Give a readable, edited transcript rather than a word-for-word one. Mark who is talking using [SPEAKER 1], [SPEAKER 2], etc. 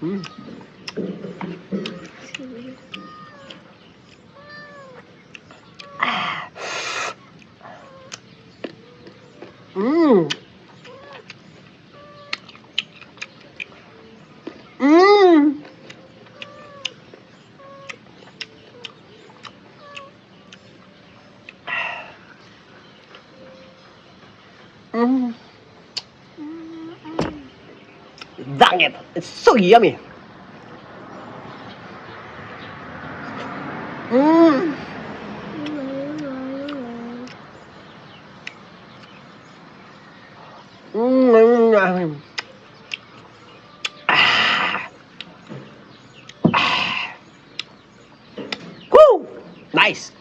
[SPEAKER 1] Mm. Mm. Mm. Mm. Dang it! It's so yummy. Mm. Mm. Woo! Nice.